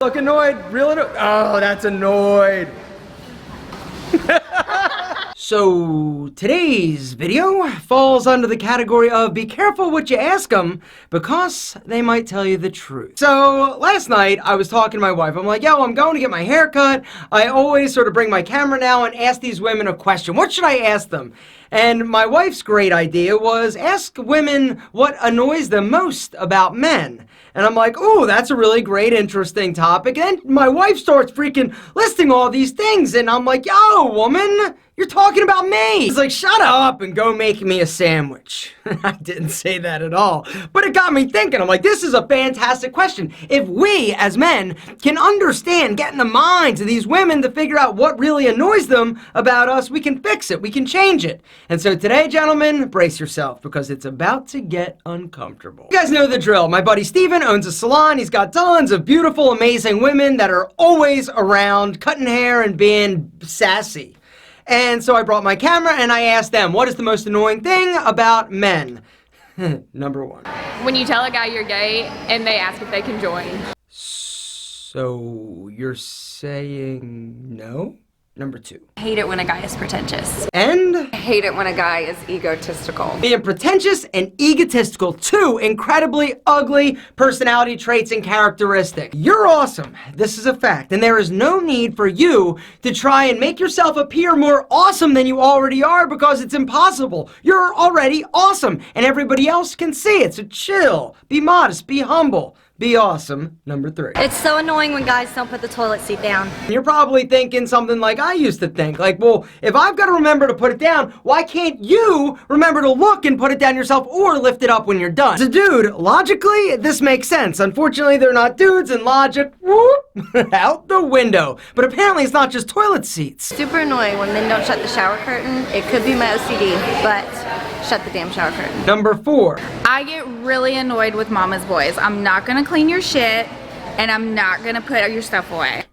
Look annoyed, real annoyed. Oh, that's annoyed. So today's video falls under the category of be careful what you ask them because they might tell you the truth. So last night I was talking to my wife. I'm like, yo, I'm going to get my hair cut. I always sort of bring my camera now and ask these women a question. What should I ask them? And my wife's great idea was ask women what annoys them most about men. And I'm like, oh, that's a really great, interesting topic. And my wife starts freaking listing all these things. And I'm like, yo, woman, you're talking about me. She's like, shut up and go make me a sandwich. I didn't say that at all. But it got me thinking. I'm like, this is a fantastic question. If we, as men, can understand, get in the minds of these women to figure out what really annoys them about us, we can fix it. We can change it. And so today, gentlemen, brace yourself because it's about to get uncomfortable. You guys know the drill. My buddy Steven owns a salon. He's got tons of beautiful, amazing women that are always around cutting hair and being sassy. And so I brought my camera and I asked them, what is the most annoying thing about men? Number one. When you tell a guy you're gay and they ask if they can join. So you're saying no? Number two. Hate it when a guy is pretentious. And? I hate it when a guy is egotistical. Being pretentious and egotistical, two incredibly ugly personality traits and characteristics. You're awesome. This is a fact. And there is no need for you to try and make yourself appear more awesome than you already are because it's impossible. You're already awesome and everybody else can see it. So chill, be modest, be humble. Be awesome. Number three. It's so annoying when guys don't put the toilet seat down. You're probably thinking something like I used to think. Like, well, if I've got to remember to put it down, why can't you remember to look and put it down yourself or lift it up when you're done? So, dude, logically, this makes sense. Unfortunately, they're not dudes and logic, whoop, out the window. But apparently, it's not just toilet seats. Super annoying when men don't shut the shower curtain. It could be my OCD, but shut the damn shower curtain. Number four. I get really annoyed with mama's boys. I'm not gonna clean your shit and I'm not gonna put your stuff away.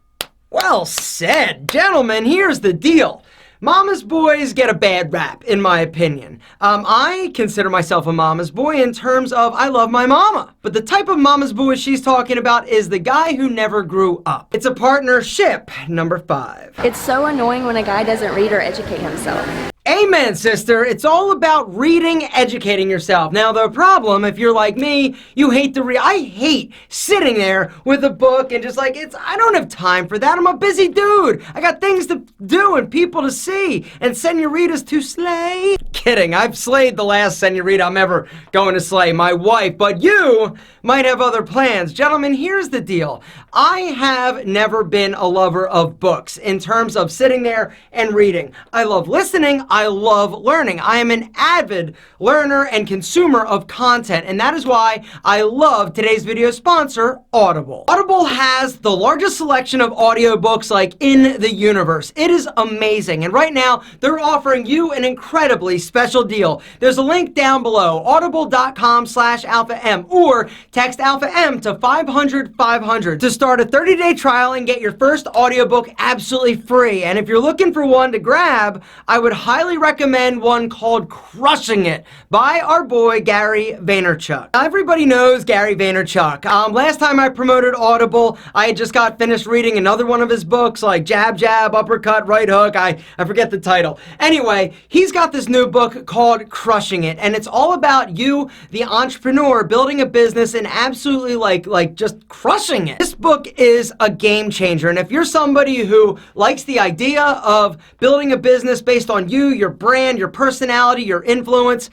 Well said. Gentlemen, here's the deal. Mama's boys get a bad rap, in my opinion. I consider myself a mama's boy in terms of I love my mama. But the type of mama's boy she's talking about is the guy who never grew up. It's a partnership. Number five. It's so annoying when a guy doesn't read or educate himself. Amen, sister. It's all about reading, educating yourself. Now, the problem, if you're like me, you hate to read. I hate sitting there with a book and just like, I don't have time for that. I'm a busy dude. I got things to do and people to see and senoritas to slay. Kidding. I've slayed the last senorita I'm ever going to slay, my wife, but you might have other plans. Gentlemen, here's the deal. I have never been a lover of books in terms of sitting there and reading. I love listening. I love learning. I am an avid learner and consumer of content, and that is why I love today's video sponsor, Audible. Audible has the largest selection of audiobooks like in the universe. It is amazing, and right now they're offering you an incredibly special deal. There's a link down below, audible.com/AlphaM, or text AlphaM to 500-500 to start a 30-day trial and get your first audiobook absolutely free. And if you're looking for one to grab, I would highly recommend one called Crushing It by our boy Gary Vaynerchuk. Now, everybody knows Gary Vaynerchuk. Last time I promoted Audible, I had just got finished reading another one of his books like Jab Jab, Uppercut, Right Hook. I forget the title. Anyway, he's got this new book called Crushing It, and it's all about you, the entrepreneur, building a business and absolutely like just crushing it. This book is a game changer, and if you're somebody who likes the idea of building a business based on you, your brand, your personality, your influence,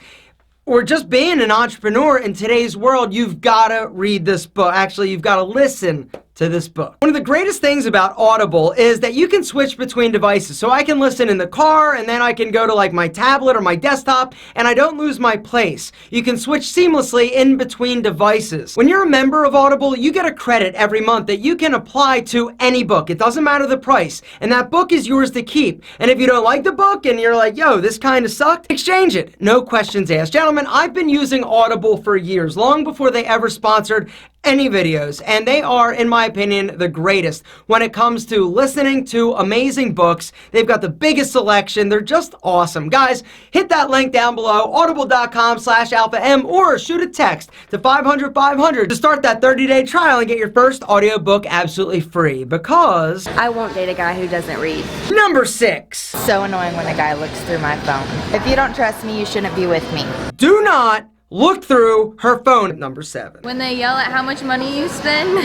or just being an entrepreneur in today's world, you've got to read this book. Actually, you've got to listen to this book. One of the greatest things about Audible is that you can switch between devices. So I can listen in the car and then I can go to like my tablet or my desktop and I don't lose my place. You can switch seamlessly in between devices. When you're a member of Audible, you get a credit every month that you can apply to any book. It doesn't matter the price. And that book is yours to keep. And if you don't like the book and you're like, yo, this kind of sucked, exchange it. No questions asked. Gentlemen, I've been using Audible for years, long before they ever sponsored any videos, and they are, in my opinion, the greatest when it comes to listening to amazing books. They've got the biggest selection. They're just awesome. Guys, hit that link down below, audible.com/alphaM, or shoot a text to 500-500 to start that 30-day trial and get your first audiobook absolutely free, because I won't date a guy who doesn't read. Number 6. So annoying when a guy looks through my phone. If you don't trust me, you shouldn't be with me. Do not look through her phone. Number 7. When they yell at how much money you spend.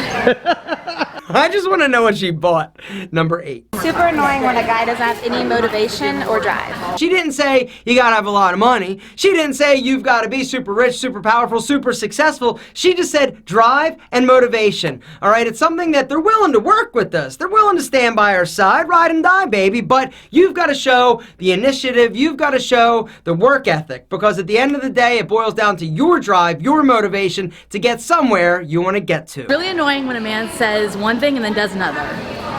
I just want to know what she bought. Number 8. Super annoying when a guy doesn't have any motivation or drive. She didn't say you gotta have a lot of money. She didn't say you've got to be super rich, super powerful, super successful. She just said drive and motivation. All right, it's something that they're willing to work with us. They're willing to stand by our side, ride and die, baby. But you've got to show the initiative. You've got to show the work ethic, because at the end of the day, it boils down to your drive, your motivation to get somewhere you want to get to. Really annoying when a man says one thing and then does another.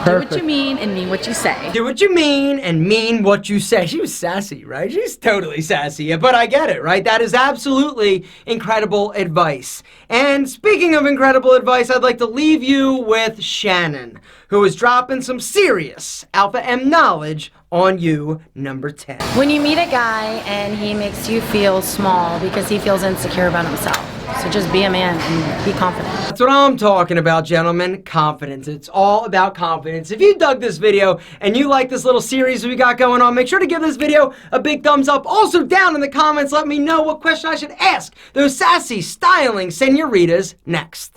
Do what you mean and mean what you say. Do what you mean and mean what you say. She was sassy, right? She's totally sassy, but I get it, right? That is absolutely incredible advice. And speaking of incredible advice, I'd like to leave you with Shannon, who is dropping some serious Alpha M knowledge on you. Number 10. When you meet a guy and he makes you feel small because he feels insecure about himself. So just be a man and be confident. That's what I'm talking about, gentlemen. Confidence. It's all about confidence. If you dug this video and you like this little series we got going on, make sure to give this video a big thumbs up. Also, down in the comments, let me know what question I should ask those sassy, styling senoritas next.